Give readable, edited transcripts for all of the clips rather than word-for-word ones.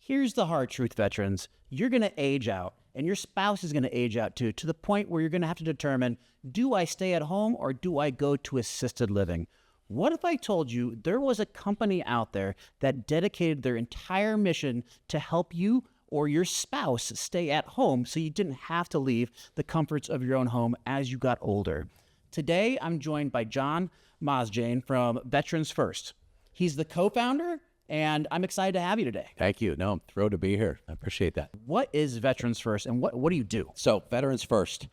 Here's the hard truth, veterans. You're going to age out, and your spouse is going to age out too, to the point where you're going to have to determine, do I stay at home or do I go to assisted living? What if I told you there was a company out there that dedicated their entire mission to help you or your spouse stay at home so you didn't have to leave the comforts of your own home as you got older? Today, I'm joined by John Mosjane from Veterans First. He's the co-founder, and I'm excited to have you today. Thank you. No, I'm thrilled to be here. I appreciate that. What is Veterans First, and what do you do? So, Veterans First,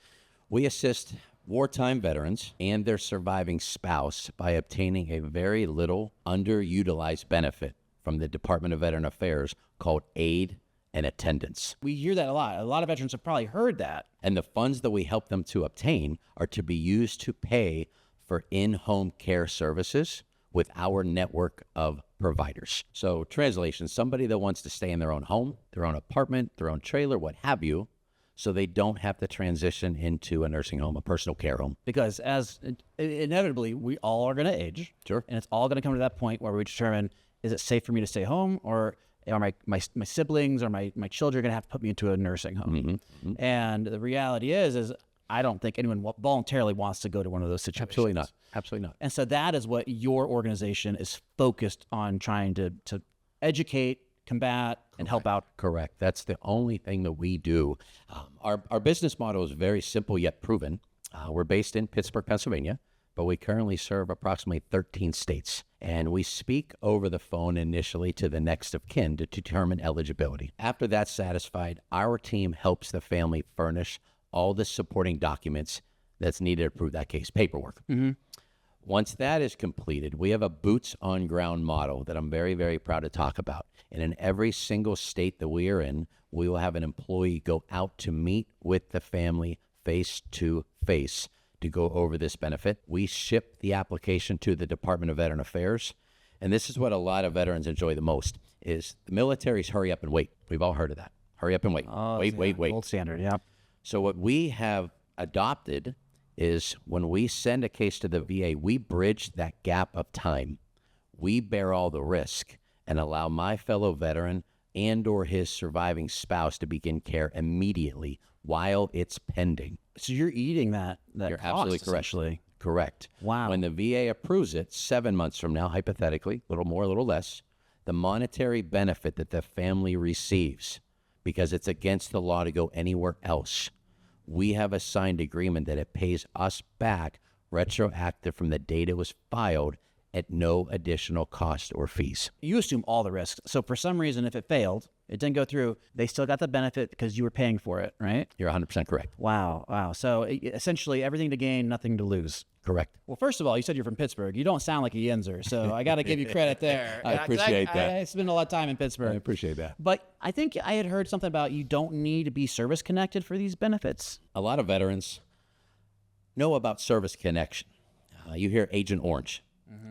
we assist wartime veterans and their surviving spouse by obtaining a very little underutilized benefit from the Department of Veteran Affairs called aid and attendance. We hear that a lot. A lot of veterans have probably heard that. And the funds that we help them to obtain are to be used to pay for in-home care services with our network of providers. So translation, somebody that wants to stay in their own home, their own apartment, their own trailer, what have you, so they don't have to transition into a nursing home, a personal care home. Because as inevitably, we all are going to age. Sure. And it's all going to come to that point where we determine, is it safe for me to stay home, or are my siblings or my children going to have to put me into a nursing home? Mm-hmm. And the reality is I don't think anyone voluntarily wants to go to one of those situations. Absolutely not. Absolutely not. And so that is what your organization is focused on, trying to educate, combat, and help out. Correct. That's the only thing that we do. Our business model is very simple yet proven. We're based in Pittsburgh, Pennsylvania, but we currently serve approximately 13 states. And we speak over the phone initially to the next of kin to determine eligibility. After that's satisfied, our team helps the family furnish all the supporting documents that's needed to prove that case, paperwork. Mm-hmm. Once that is completed, we have a boots-on-ground model that I'm very, very proud to talk about. And in every single state that we are in, we will have an employee go out to meet with the family face-to-face to go over this benefit. We ship the application to the Department of Veteran Affairs. And this is what a lot of veterans enjoy the most, is the military's hurry up and wait. We've all heard of that. Hurry up and wait. Wait. Gold standard, yeah. So what we have adopted is when we send a case to the VA, we bridge that gap of time. We bear all the risk and allow my fellow veteran and or his surviving spouse to begin care immediately while it's pending. So you're eating that You're cost, absolutely correct. essentially. Correct. Wow. When the VA approves it 7 months from now, hypothetically, a little more, a little less, the monetary benefit that the family receives, because it's against the law to go anywhere else, we have a signed agreement that it pays us back retroactive from the date it was filed at no additional cost or fees. You assume all the risks. So for some reason, if it failed, it didn't go through, they still got the benefit because you were paying for it, right? You're 100% correct. Wow. So essentially everything to gain, nothing to lose. Correct. Well, first of all, you said you're from Pittsburgh. You don't sound like a Yinzer, so I got to give you credit there. I appreciate that. I spend a lot of time in Pittsburgh. I appreciate that. But I think I had heard something about you don't need to be service connected for these benefits. A lot of veterans know about service connection. You hear Agent Orange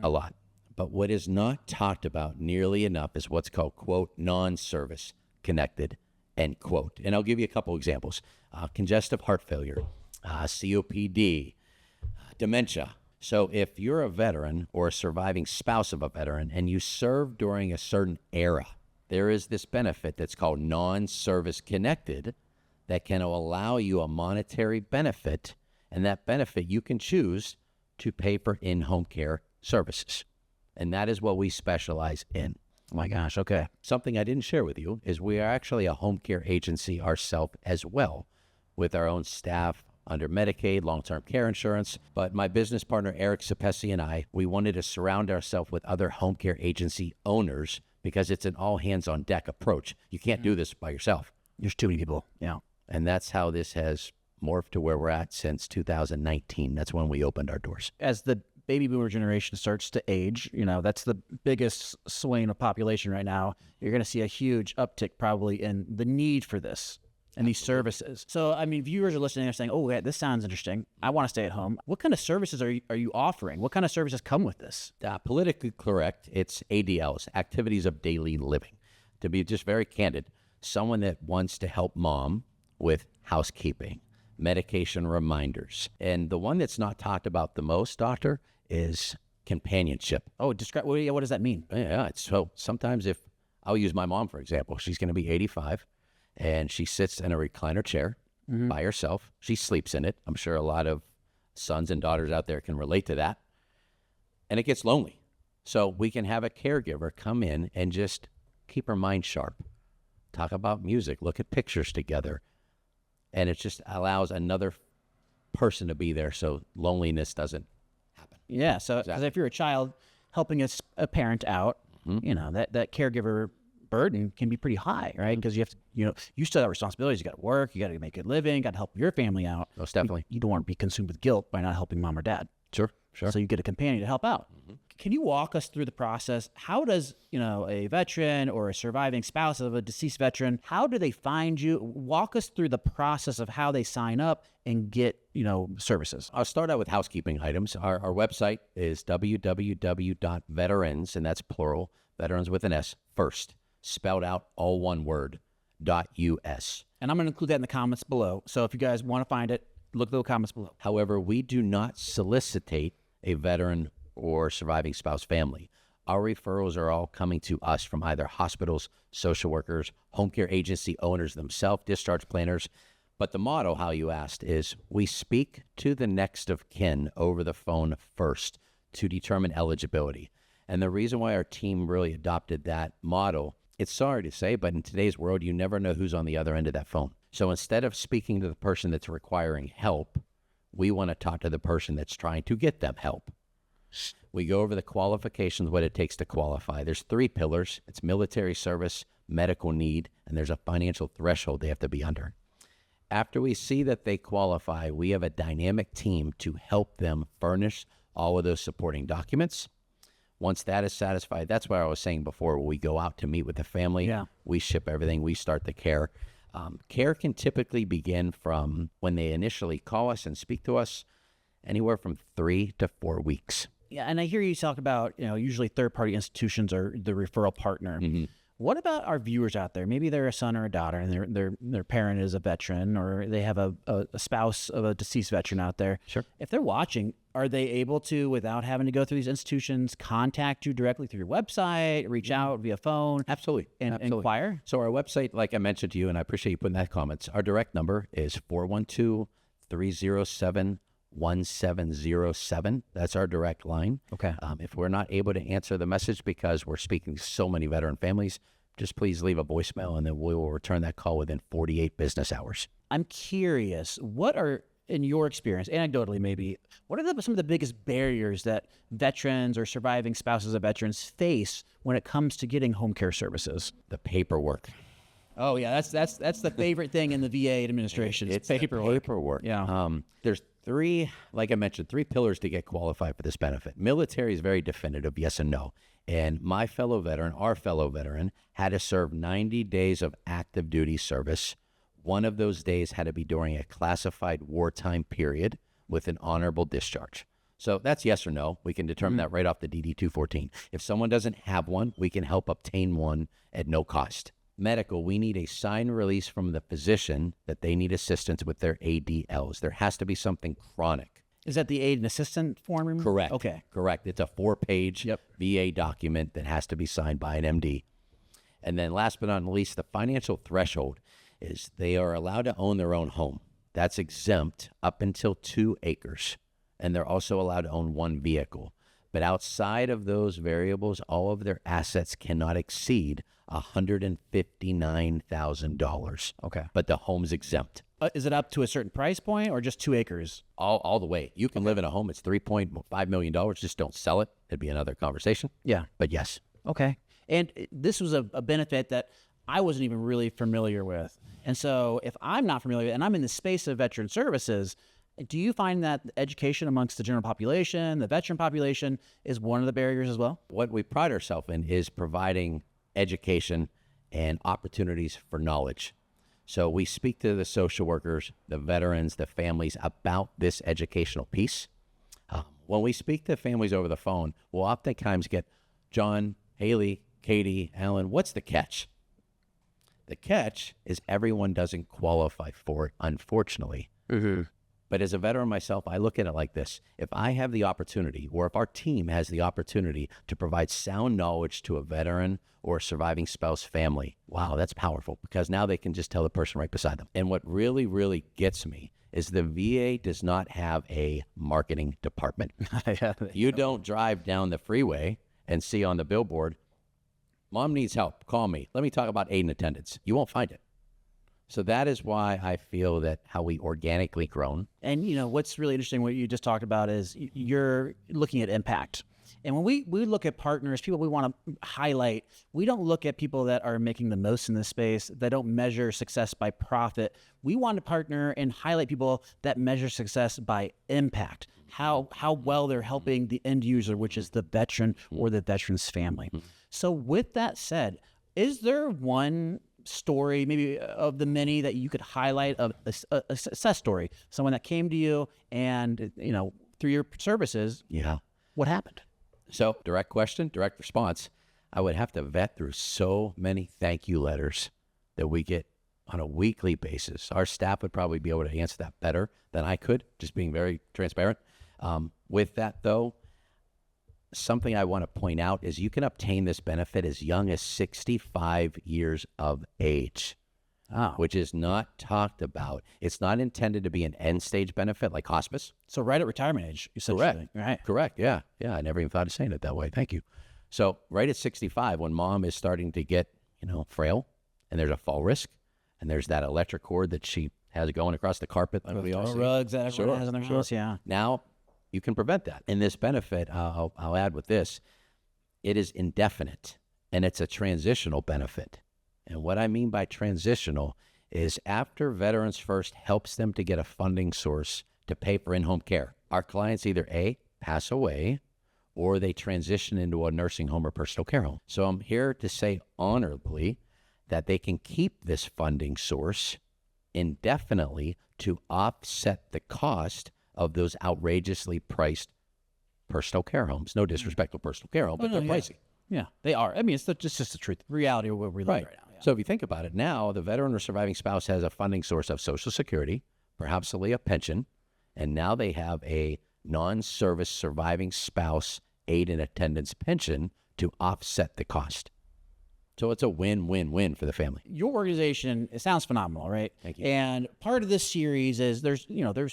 a lot. But what is not talked about nearly enough is what's called, quote, non-service connected, end quote. And I'll give you a couple examples. Congestive heart failure, COPD, dementia. So if you're a veteran or a surviving spouse of a veteran and you served during a certain era, there is this benefit that's called non-service connected that can allow you a monetary benefit, and that benefit you can choose to pay for in-home care services. And that is what we specialize in. Oh my gosh, okay. Something I didn't share with you is we are actually a home care agency ourselves as well, with our own staff under Medicaid, long-term care insurance. But my business partner, Eric Sapesi, and I, we wanted to surround ourselves with other home care agency owners because it's an all-hands-on-deck approach. You can't do this by yourself. There's too many people, yeah. And that's how this has morphed to where we're at since 2019. That's when we opened our doors. As the baby boomer generation starts to age, that's the biggest swing of population right now. You're going to see a huge uptick probably in the need for this and these services. So, viewers are listening and saying, oh, yeah, this sounds interesting. I want to stay at home. What kind of services are you offering? What kind of services come with this? Politically correct, it's ADLs, activities of daily living. To be just very candid, someone that wants to help mom with housekeeping, medication reminders. And the one that's not talked about the most, doctor, is companionship. Oh, what does that mean? Yeah, so sometimes if I'll use my mom, for example. She's going to be 85, and she sits in a recliner chair by herself. She sleeps in it. I'm sure a lot of sons and daughters out there can relate to that. And it gets lonely. So we can have a caregiver come in and just keep her mind sharp, talk about music, look at pictures together. And it just allows another person to be there so loneliness doesn't happen. Yeah. So, because if you're a child helping a parent out, you know, that caregiver burden can be pretty high, right? Because you have to, you still have responsibilities. You got to work, you got to make a living, got to help your family out. Most definitely. You don't want to be consumed with guilt by not helping mom or dad. Sure. So you get a companion to help out. Can you walk us through the process? How does, a veteran or a surviving spouse of a deceased veteran, how do they find you? Walk us through the process of how they sign up and get, services. I'll start out with housekeeping items. Our website is www.veterans, and that's plural, veterans with an S, first, spelled out all one word, .us. And I'm going to include that in the comments below. So if you guys want to find it, look at the comments below. However, we do not solicitate a veteran or surviving spouse family. Our referrals are all coming to us from either hospitals, social workers, home care agency owners themselves, discharge planners. But the motto, how you asked, is we speak to the next of kin over the phone first to determine eligibility. And the reason why our team really adopted that model, it's sorry to say, but in today's world, you never know who's on the other end of that phone. So instead of speaking to the person that's requiring help, we want to talk to the person that's trying to get them help. We go over the qualifications, what it takes to qualify. There's 3 pillars. It's military service, medical need, and there's a financial threshold they have to be under. After we see that they qualify, we have a dynamic team to help them furnish all of those supporting documents. Once that is satisfied, that's what I was saying before. We go out to meet with the family. Yeah. We ship everything. We start the care. Care can typically begin from when they initially call us and speak to us, anywhere from 3 to 4 weeks. Yeah, and I hear you talk about, usually third-party institutions are the referral partner. What about our viewers out there? Maybe they're a son or a daughter, and their parent is a veteran, or they have a spouse of a deceased veteran out there. Sure. If they're watching, are they able to, without having to go through these institutions, contact you directly through your website, reach out via phone? Absolutely. And inquire? So our website, like I mentioned to you, and I appreciate you putting that in comments, our direct number is 412-307-1707. That's our direct line. Okay. If we're not able to answer the message because we're speaking to so many veteran families, just please leave a voicemail, and then we will return that call within 48 business hours. I'm curious, what are, in your experience, anecdotally maybe, what are some of the biggest barriers that veterans or surviving spouses of veterans face when it comes to getting home care services? The paperwork. Oh yeah, that's the favorite thing in the VA administration. It's paperwork. paperwork. Yeah. There's 3, like I mentioned, 3 pillars to get qualified for this benefit. Military is very definitive, yes and no. And my fellow veteran, our fellow veteran, had to serve 90 days of active duty service. One of those days had to be during a classified wartime period with an honorable discharge. So that's yes or no. We can determine that right off the DD-214. If someone doesn't have one, we can help obtain one at no cost. Medical, we need a signed release from the physician that they need assistance with their ADLs. There has to be something chronic. Is that the aid and assistant form? Correct. Okay. Correct. It's a 4-page Yep. VA document that has to be signed by an MD. And then last but not least, the financial threshold is they are allowed to own their own home. That's exempt up until 2 acres. And they're also allowed to own 1 vehicle. But outside of those variables, all of their assets cannot exceed $159,000. Okay. But the home's exempt. Is it up to a certain price point or just 2 acres? All the way. You can live in a home. It's $3.5 million. Just don't sell it. It'd be another conversation. Yeah. But yes. Okay. And this was a benefit that I wasn't even really familiar with. And so if I'm not familiar and I'm in the space of veteran services, do you find that education amongst the general population, the veteran population, is one of the barriers as well? What we pride ourselves in is providing education and opportunities for knowledge. So we speak to the social workers, the veterans, the families about this educational piece. When we speak to families over the phone, we'll oftentimes get, John, Haley, Katie, Alan, what's the catch? The catch is everyone doesn't qualify for it, unfortunately. But as a veteran myself, I look at it like this. If I have the opportunity, or if our team has the opportunity to provide sound knowledge to a veteran or a surviving spouse family, wow, that's powerful, because now they can just tell the person right beside them. And what really, really gets me is the VA does not have a marketing department. You don't drive down the freeway and see on the billboard, "Mom needs help, call me. Let me talk about aid and attendance." You won't find it. So that is why I feel that how we organically grown. And, what's really interesting, what you just talked about, is you're looking at impact. And when we look at partners, people we want to highlight, we don't look at people that are making the most in this space, that don't measure success by profit. We want to partner and highlight people that measure success by impact, how well they're helping the end user, which is the veteran or the veteran's family. So with that said, is there one story, maybe of the many, that you could highlight of a success story, someone that came to you and, through your services, what happened? So direct question, direct response. I would have to vet through so many thank you letters that we get on a weekly basis. Our staff would probably be able to answer that better than I could, just being very transparent. With that, though, something I want to point out is you can obtain this benefit as young as 65 years of age, which is not talked about. It's not intended to be an end-stage benefit like hospice. So right at retirement age, essentially. Correct. Correct, yeah. Yeah, I never even thought of saying it that way. Thank you. So right at 65, when mom is starting to get, frail, and there's a fall risk, and there's that electric cord that she has going across the carpet, like we all see. Rugs that everyone has in their house, yeah. Now, you can prevent that. And this benefit, I'll add with this, it is indefinite, and it's a transitional benefit. And what I mean by transitional is after Veterans First helps them to get a funding source to pay for in-home care, our clients either A, pass away, or they transition into a nursing home or personal care home. So I'm here to say honorably that they can keep this funding source indefinitely to offset the cost of those outrageously priced personal care homes. No disrespect to personal care homes, but they're pricey. Yeah, they are. I mean, it's just the truth, the reality of where we live right now. Yeah. So if you think about it, now the veteran or surviving spouse has a funding source of Social Security, perhaps a pension, and now they have a non-service surviving spouse aid and attendance pension to offset the cost. So it's a win-win-win for the family. Your organization, it sounds phenomenal, right? Thank you. And part of this series is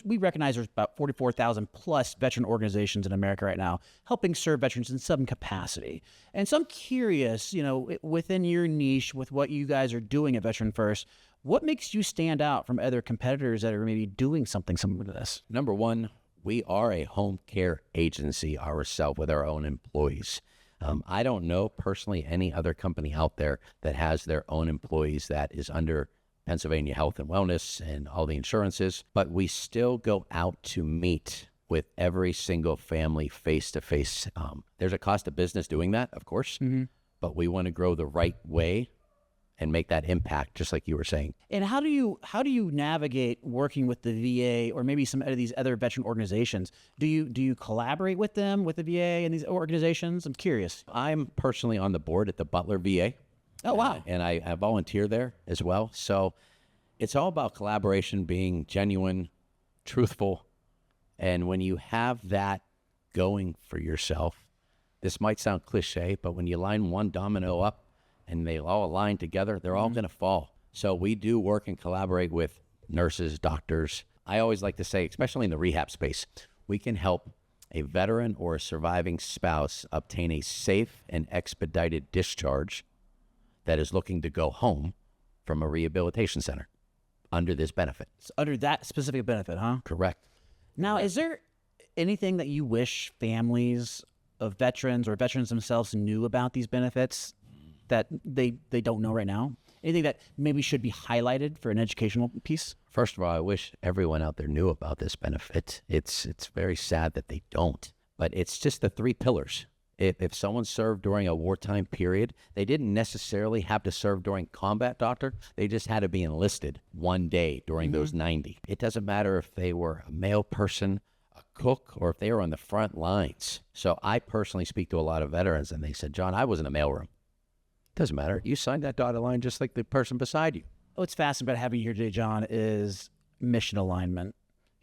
we recognize there's about 44,000 plus veteran organizations in America right now helping serve veterans in some capacity. And so I'm curious, within your niche, with what you guys are doing at Veteran First, what makes you stand out from other competitors that are maybe doing something similar to this? Number one, we are a home care agency ourselves with our own employees. I don't know personally any other company out there that has their own employees that is under Pennsylvania Health and Wellness and all the insurances, but we still go out to meet with every single family face-to-face. There's a cost of business doing that, of course, but we want to grow the right way and make that impact, just like you were saying. And how do you navigate working with the VA or maybe some of these other veteran organizations? Do you collaborate with them, with the VA and these organizations? I'm curious. I'm personally on the board at the Butler VA. Oh, wow. And I volunteer there as well. So it's all about collaboration, being genuine, truthful. And when you have that going for yourself, this might sound cliche, but when you line one domino up, and they all align together, they're all going to fall. So we do work and collaborate with nurses, doctors. I always like to say, especially in the rehab space, we can help a veteran or a surviving spouse obtain a safe and expedited discharge that is looking to go home from a rehabilitation center under this benefit. It's under that specific benefit, huh? Correct. Now, is there anything that you wish families of veterans or veterans themselves knew about these benefits that they don't know right now? Anything that maybe should be highlighted for an educational piece? First of all, I wish everyone out there knew about this benefit. It's very sad that they don't, but it's just the three pillars. If someone served during a wartime period, they didn't necessarily have to serve during combat, doctor. They just had to be enlisted one day during those 90. It doesn't matter if they were a male person, a cook, or if they were on the front lines. So I personally speak to a lot of veterans, and they said, John, I was in a mailroom. Doesn't matter. You signed that dotted line just like the person beside you. What's fascinating about having you here today, John, is mission alignment.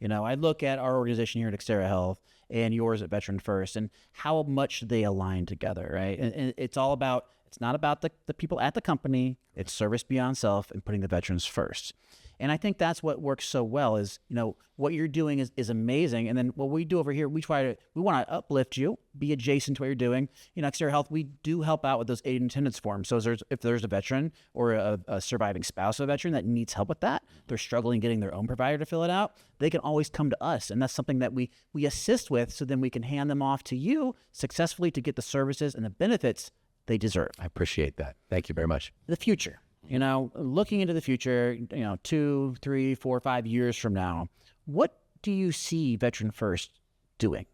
I look at our organization here at Xterra Health and yours at Veteran First and how much they align together, right? And it's not about the people at the company. It's service beyond self and putting the veterans first. And I think that's what works so well is, what you're doing is amazing. And then what we do over here, we want to uplift you, be adjacent to what you're doing. Xterra Health, we do help out with those aid and attendance forms. So if there's a veteran or a surviving spouse of a veteran that needs help with that, they're struggling getting their own provider to fill it out, they can always come to us. And that's something that we assist with, so then we can hand them off to you successfully to get the services and the benefits they deserve. I appreciate that. Thank you very much. The future. Looking into the future, 2, 3, 4, 5 years from now, what do you see Veteran First doing,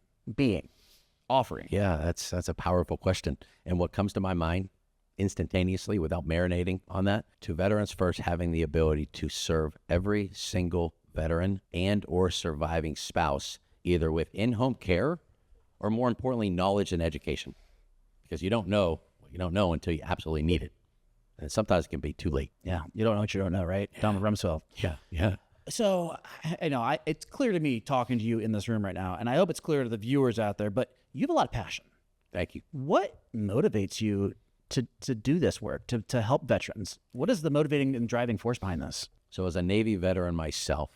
offering? Yeah, that's a powerful question. And what comes to my mind instantaneously without marinating on that, to Veterans First having the ability to serve every single veteran and or surviving spouse, either with in-home care or, more importantly, knowledge and education. Because you don't know what you don't know until you absolutely need it. And sometimes it can be too late. Yeah, you don't know what you don't know, right? Yeah. Donald Rumsfeld. Yeah. So, it's clear to me talking to you in this room right now, and I hope it's clear to the viewers out there, but you have a lot of passion. Thank you. What motivates you to do this work, to help veterans? What is the motivating and driving force behind this? So as a Navy veteran myself,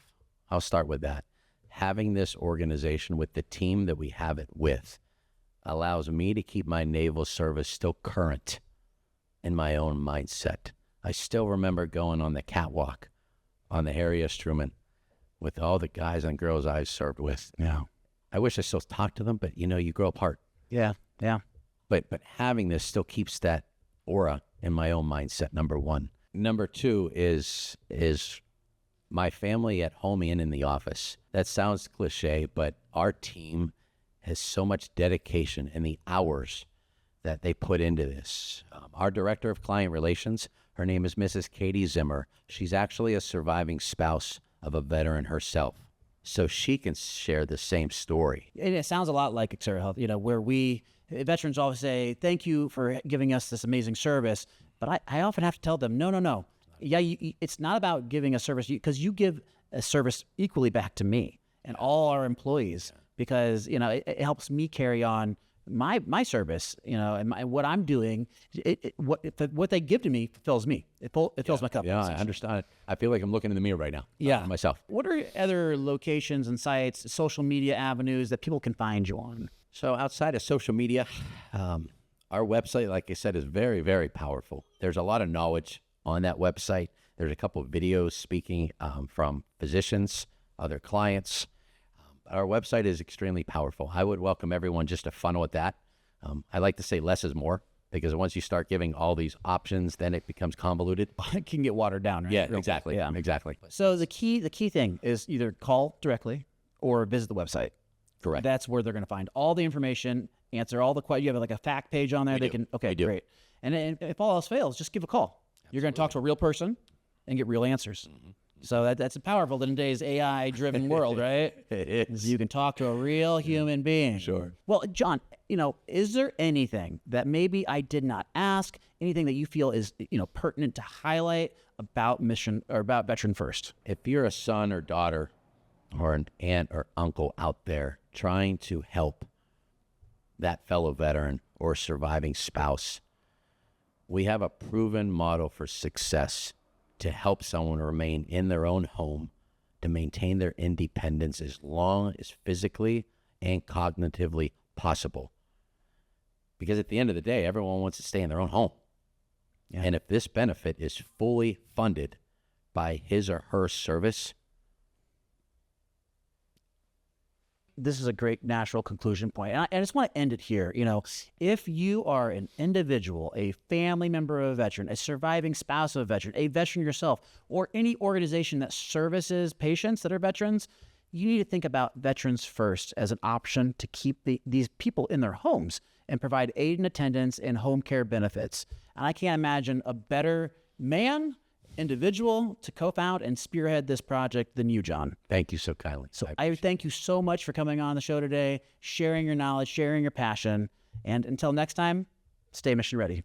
I'll start with that. Having this organization with the team that we have it with allows me to keep my naval service still current in my own mindset. I still remember going on the catwalk on the Harry S. Truman with all the guys and girls I served with. Yeah. I wish I still talked to them, but you grow apart. Yeah. But having this still keeps that aura in my own mindset, number one. Number two is my family at home and in the office. That sounds cliche, but our team has so much dedication and the hours that they put into this. Our director of client relations, her name is Mrs. Katie Zimmer. She's actually a surviving spouse of a veteran herself. So she can share the same story. And it sounds a lot like Xterra Health, where veterans always say, thank you for giving us this amazing service. But I often have to tell them, no. Yeah, it's not about giving a service, because you give a service equally back to me and all our employees, because, it helps me carry on my service, and what I'm doing. What they give to me fulfills me. It fills my cup. Yeah, I understand. I feel like I'm looking in the mirror right now. Yeah, myself. What are other locations and sites, social media avenues that people can find you on? So outside of social media, our website, like I said, is very, very powerful. There's a lot of knowledge on that website. There's a couple of videos speaking from physicians, other clients. Our website is extremely powerful. I would welcome everyone just to funnel at that. I like to say less is more, because once you start giving all these options, then it becomes convoluted. It can get watered down, right? Yeah, exactly. Yeah, exactly. So the key thing is either call directly or visit the website. Correct. That's where they're going to find all the information, answer all the questions. You have like a fact page on there. Okay, great. And then if all else fails, just give a call. Absolutely. You're going to talk to a real person and get real answers. Mm-hmm. So that's powerful in today's AI-driven world, right? It is. You can talk to a real human being. Sure. Well, John, is there anything that maybe I did not ask, anything that you feel is, pertinent to highlight about mission or about Veteran First? If you're a son or daughter or an aunt or uncle out there trying to help that fellow veteran or surviving spouse, we have a proven model for success to help someone remain in their own home, to maintain their independence as long as physically and cognitively possible. Because at the end of the day, everyone wants to stay in their own home. Yeah. And if this benefit is fully funded by his or her service, this is a great natural conclusion point. And I just want to end it here. If you are an individual, a family member of a veteran, a surviving spouse of a veteran yourself, or any organization that services patients that are veterans, you need to think about Veterans First as an option to keep these people in their homes and provide aid and attendance and home care benefits. And I can't imagine a better individual to co-found and spearhead this project than you, John. Thank you so kindly. So I thank you so much for coming on the show today, sharing your knowledge, sharing your passion. And until next time, stay mission ready.